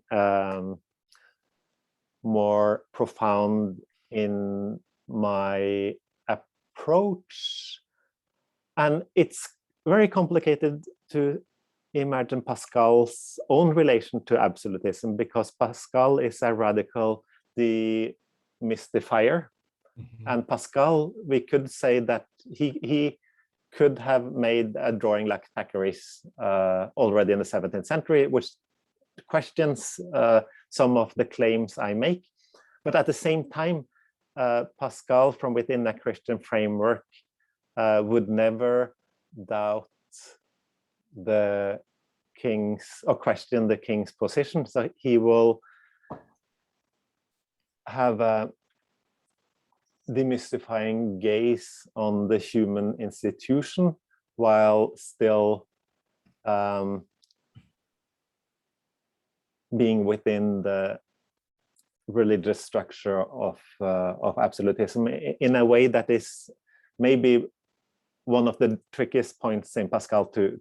Speaker 2: more profound in my approach. And it's very complicated to imagine Pascal's own relation to absolutism, because Pascal is a radical demystifier. Mm-hmm. And Pascal, we could say that he could have made a drawing like Thackeray's already in the 17th century, which questions some of the claims I make. But at the same time, Pascal, from within a Christian framework, would never doubt the king's or question the king's position. So he will have a demystifying gaze on the human institution while still being within the religious structure of absolutism in a way that is maybe one of the trickiest points in Pascal to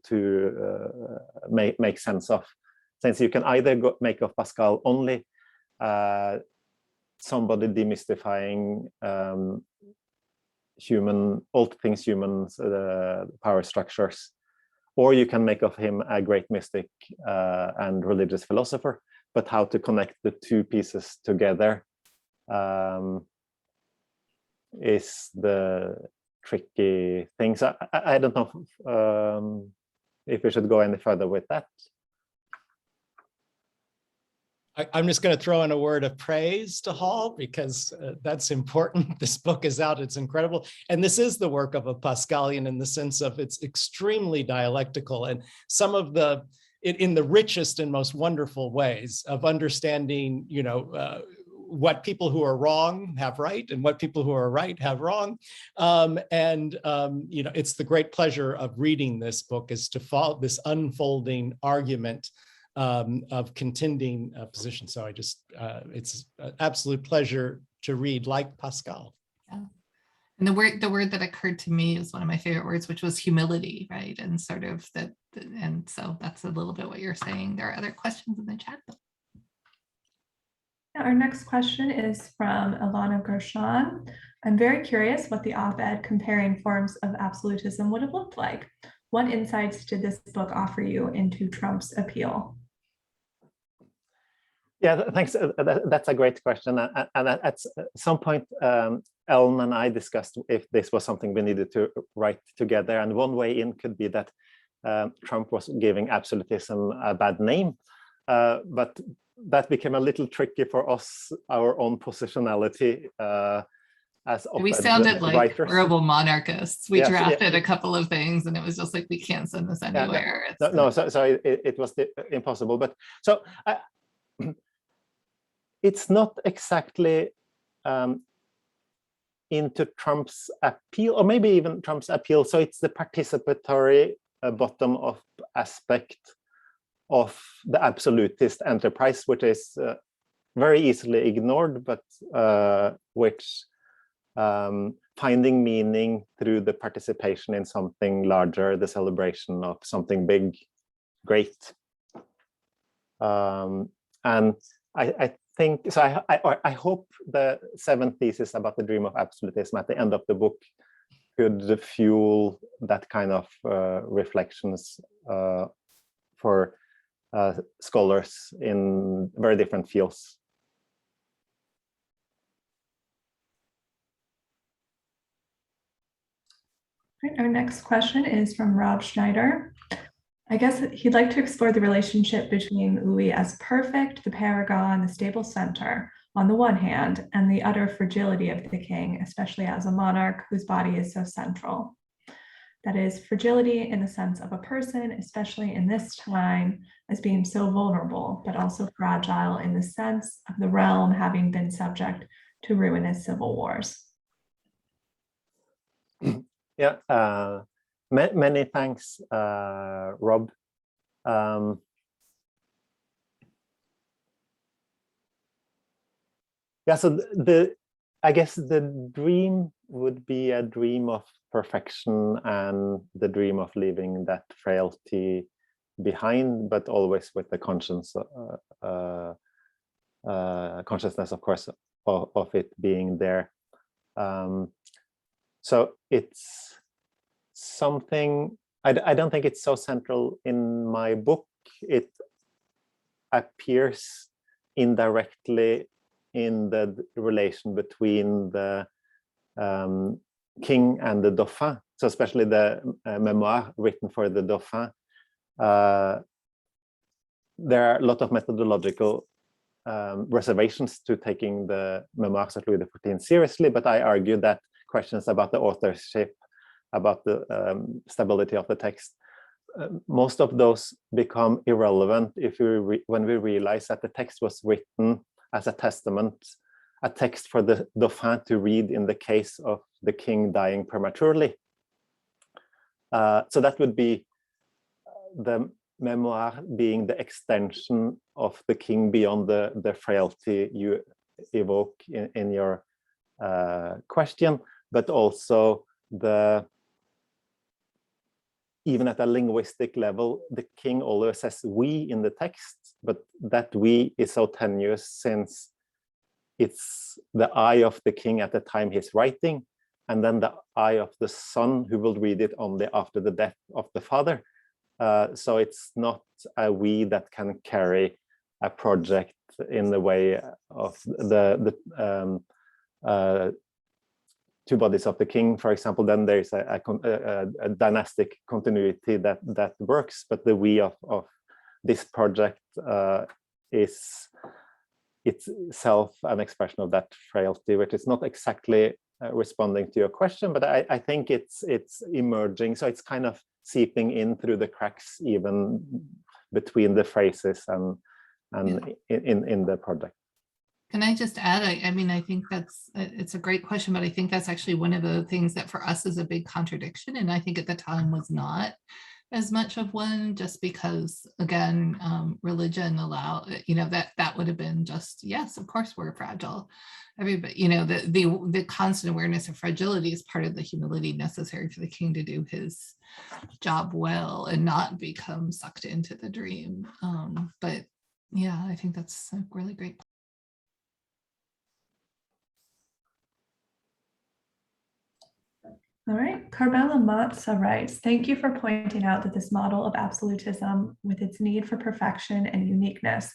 Speaker 2: make sense of, since you can either make of Pascal only somebody demystifying all things humans, power structures, or you can make of him a great mystic and religious philosopher. But how to connect the two pieces together is the tricky thing. So I don't know if we should go any further with that.
Speaker 4: I'm just going to throw in a word of praise to Hall, because that's important. This book is out, it's incredible. And this is the work of a Pascalian in the sense of it's extremely dialectical, and some of in the richest and most wonderful ways of understanding, what people who are wrong have right and what people who are right have wrong. It's the great pleasure of reading this book is to follow this unfolding argument of contending positions. So it's an absolute pleasure to read like Pascal.
Speaker 3: Yeah. And the word that occurred to me is one of my favorite words, which was humility, right? And sort of that, and so that's a little bit what you're saying. There are other questions in the chat though.
Speaker 1: Our next question is from Ilana Gershon. I'm very curious what the op-ed comparing forms of absolutism would have looked like. What insights did this book offer you into Trump's appeal?
Speaker 2: Yeah, thanks. That's a great question. And at some point, Ellen and I discussed if this was something we needed to write together. And one way in could be that Trump was giving absolutism a bad name. But that became a little tricky for us, our own positionality as
Speaker 3: we sounded like
Speaker 2: writers.
Speaker 3: Horrible monarchists. We drafted a couple of things and it was just like, we can't send this anywhere.
Speaker 2: So it was impossible. But so it's not exactly into Trump's appeal, or maybe even Trump's appeal. So it's the participatory bottom-up aspect of the absolutist enterprise, which is very easily ignored, but which finding meaning through the participation in something larger, the celebration of something big, great. And I think, so I hope the 7th thesis about the dream of absolutism at the end of the book could fuel that kind of reflections for scholars in very different fields.
Speaker 1: Right, our next question is from Rob Schneider. I guess he'd like to explore the relationship between Louis as perfect, the paragon, the stable center, on the one hand, and the utter fragility of the king, especially as a monarch whose body is so central. That is, fragility in the sense of a person, especially in this time, as being so vulnerable, but also fragile in the sense of the realm having been subject to ruinous civil wars.
Speaker 2: Yeah, many thanks, Rob. Yeah, so I guess the dream would be a dream of perfection and the dream of leaving that frailty behind, but always with the consciousness, of course, of it being there. So it's something, I don't think it's so central in my book. It appears indirectly in the relation between the king and the Dauphin. So especially the memoir written for the Dauphin. There are a lot of methodological reservations to taking the memoirs of Louis XIV seriously, but I argue that questions about the authorship, about the stability of the text, most of those become irrelevant if when we realize that the text was written as a testament, a text for the Dauphin to read in the case of the king dying prematurely. So that would be the memoir being the extension of the king beyond the frailty you evoke in your question, but also even at a linguistic level, the king always says we in the text, but that we is so tenuous since it's the eye of the king at the time he's writing, and then the eye of the son who will read it only after the death of the father. So it's not a we that can carry a project in the way of the two bodies of the king, for example. Then there's a dynastic continuity that works, but the we of this project is itself an expression of that frailty, which is not exactly responding to your question, but I think it's emerging. So it's kind of seeping in through the cracks, even between the phrases and in the project.
Speaker 3: Can I just add, I mean, I think it's a great question, but I think that's actually one of the things that for us is a big contradiction. And I think at the time was not as much of one, just because, again, religion that would have been just, yes, of course we're fragile. Everybody, the constant awareness of fragility is part of the humility necessary for the king to do his job well and not become sucked into the dream. But yeah, I think that's a really great point.
Speaker 1: All right, Carmela Matza writes, thank you for pointing out that this model of absolutism, with its need for perfection and uniqueness,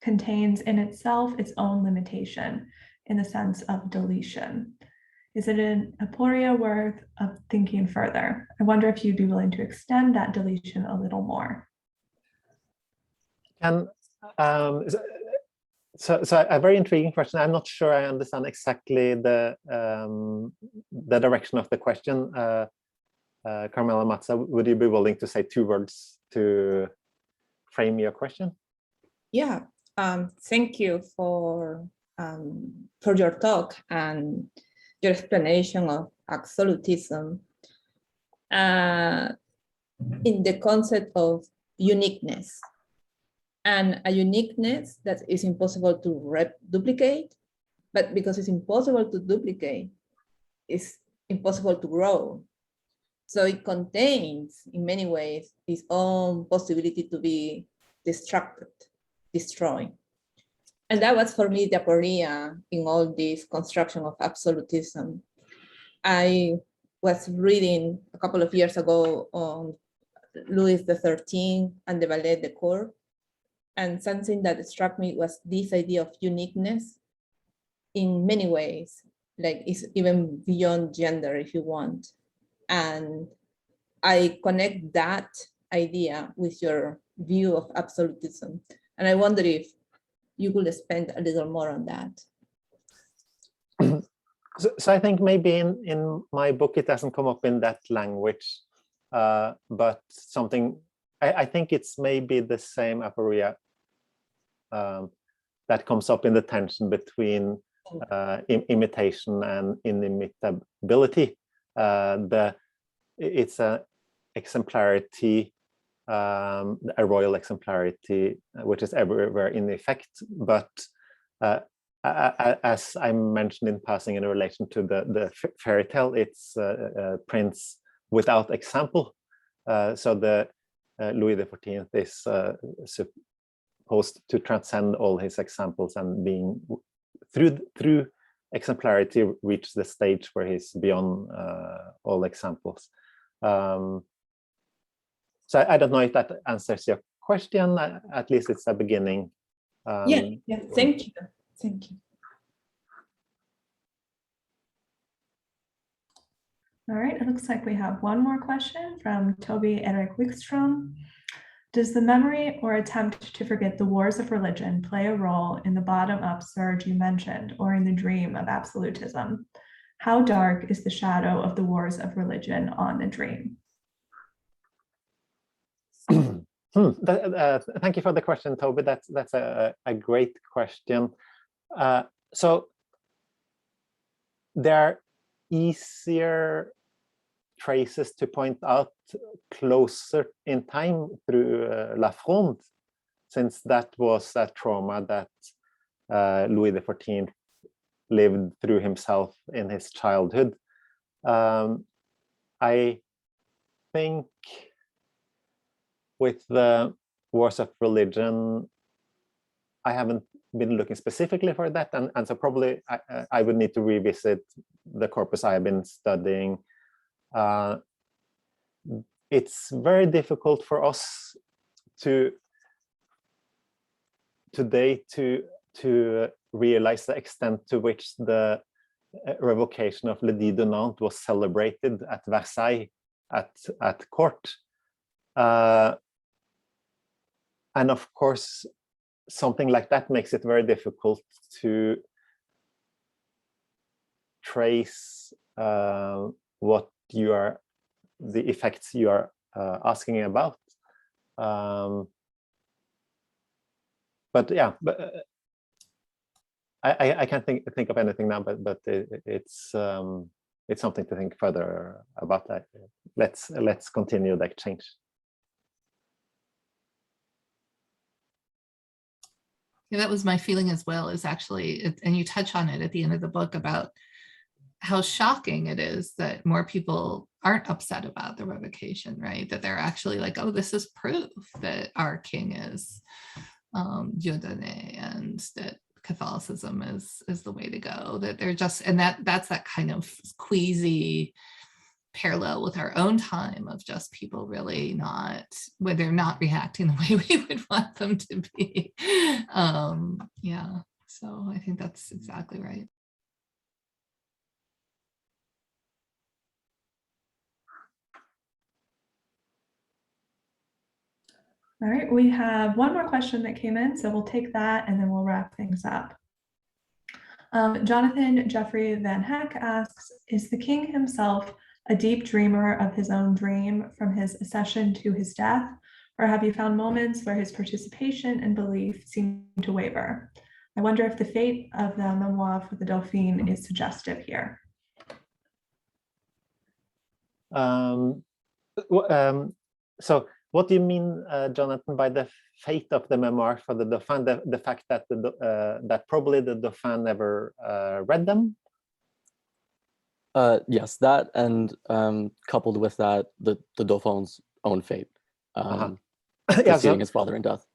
Speaker 1: contains in itself its own limitation in the sense of deletion. Is it an aporia worth of thinking further? I wonder if you'd be willing to extend that deletion a little more.
Speaker 2: So a very intriguing question. I'm not sure I understand exactly the direction of the question. Carmela Matza, would you be willing to say 2 words to frame your question?
Speaker 5: Yeah, thank you for your talk and your explanation of absolutism in the concept of uniqueness. And a uniqueness that is impossible to duplicate, but because it's impossible to duplicate, it's impossible to grow. So it contains, in many ways, its own possibility to be destroyed. And that was for me the aporia in all this construction of absolutism. I was reading a couple of years ago on Louis XIII and the Ballet de Cour. And something that struck me was this idea of uniqueness in many ways, like it's even beyond gender, if you want. And I connect that idea with your view of absolutism. And I wonder if you could spend a little more on that.
Speaker 2: So I think maybe in my book, it doesn't come up in that language, but something, I think it's maybe the same aporia that comes up in the tension between imitation and inimitability. It's a exemplarity, a royal exemplarity, which is everywhere in effect, but as I mentioned in passing in relation to the fairy tale, it's prince without example. So the Louis XIV is supposed to transcend all his examples and being through exemplarity reach the stage where he's beyond all examples. So I don't know if that answers your question. At least it's a beginning.
Speaker 5: Yeah, thank you. Thank you.
Speaker 1: All right, it looks like we have one more question from Toby Erik Wikström. Does the memory or attempt to forget the wars of religion play a role in the bottom-up surge you mentioned, or in the dream of absolutism? How dark is the shadow of the wars of religion on the dream?
Speaker 2: Thank you for the question, Toby. That's a great question. So there are easier traces to point out closer in time through La Fronde, since that was a trauma that Louis XIV lived through himself in his childhood. I think with the wars of religion, I haven't been looking specifically for that, and so probably I would need to revisit the corpus I have been studying. It's very difficult for us today to realize the extent to which the revocation of l'Edit de Nantes was celebrated at Versailles at court. And of course, something like that makes it very difficult to trace what you are, the effects you are asking about. But yeah, I can't think of anything now, but it's something to think further about. That. Let's continue the exchange.
Speaker 3: Yeah, that was my feeling as well, is actually, and you touch on it at the end of the book about how shocking it is that more people aren't upset about the revocation, right? That they're actually like, oh, this is proof that our king is Dieudonné, and that Catholicism is the way to go. That they're just, and that's that kind of queasy parallel with our own time of just people really not, where they're not reacting the way we would want them to be. Yeah, so I think that's exactly right.
Speaker 1: All right, we have one more question that came in, so we'll take that and then we'll wrap things up. Jonathan Jeffrey Van Heck asks, is the king himself a deep dreamer of his own dream from his accession to his death, or have you found moments where his participation and belief seem to waver? I wonder if the fate of the memoir for the Dauphin is suggestive here.
Speaker 2: So what do you mean, Jonathan, by the fate of the memoir for the Dauphin? The fact that that probably the Dauphin never read them?
Speaker 6: Yes, that, and coupled with that, the Dauphin's own fate, preceding his father in death.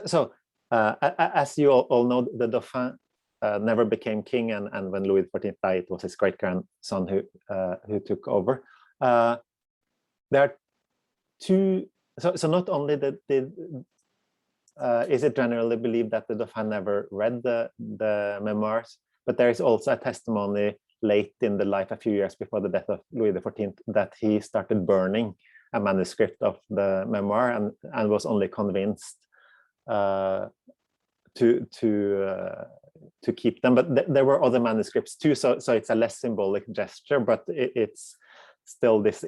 Speaker 2: So as you all know, the Dauphin never became king, and when Louis XIV died, it was his great-grandson who took over. There are two. So not only is it generally believed that the Dauphin never read the memoirs, but there is also a testimony late in the life, a few years before the death of Louis XIV, that he started burning a manuscript of the memoir and was only convinced to keep them. But there were other manuscripts too, so it's a less symbolic gesture, but it's still this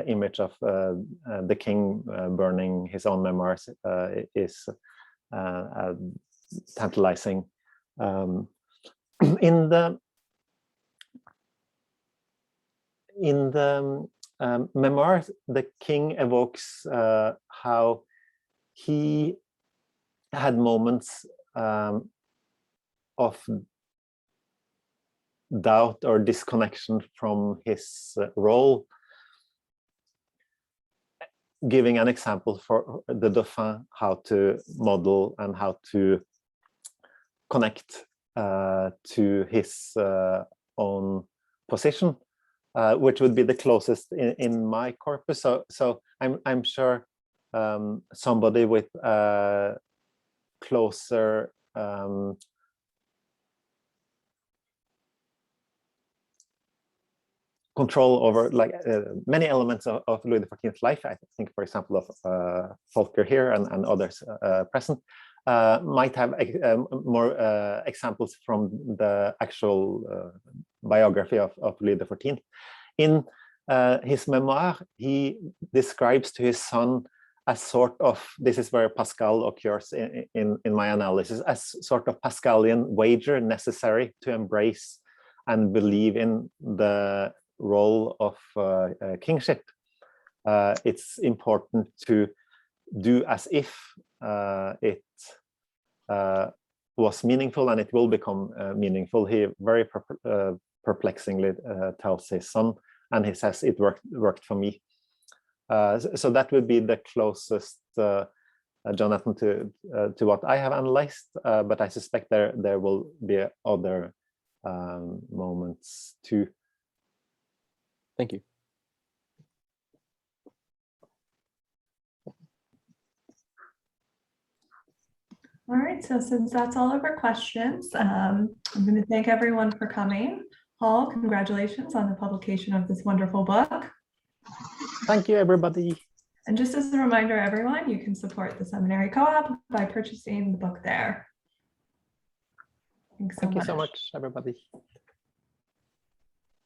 Speaker 2: image of the king burning his own memoirs is tantalizing. In the memoirs, the king evokes how he had moments of doubt or disconnection from his role, giving an example for the Dauphin how to model and how to connect to his own position, which would be the closest in my corpus. So I'm sure somebody with closer control over like many elements of Louis XIV's life. I think, for example, of Volker here and others present, might have more examples from the actual biography of Louis XIV. In his memoir, he describes to his son a sort of, this is where Pascal occurs in my analysis, as sort of Pascalian wager necessary to embrace and believe in the role of kingship. It's important to do as if it was meaningful, and it will become meaningful. He very perplexingly tells his son, and he says, it worked for me. So that would be the closest, Jonathan, to what I have analyzed, but I suspect there will be other moments too.
Speaker 6: Thank you.
Speaker 1: All right, so since that's all of our questions, I'm going to thank everyone for coming. Paul, congratulations on the publication of this wonderful book.
Speaker 2: Thank you, everybody.
Speaker 1: And just as a reminder, everyone, you can support the Seminary Co-op by purchasing the book there. Thanks so much.
Speaker 2: Thank you so much, everybody.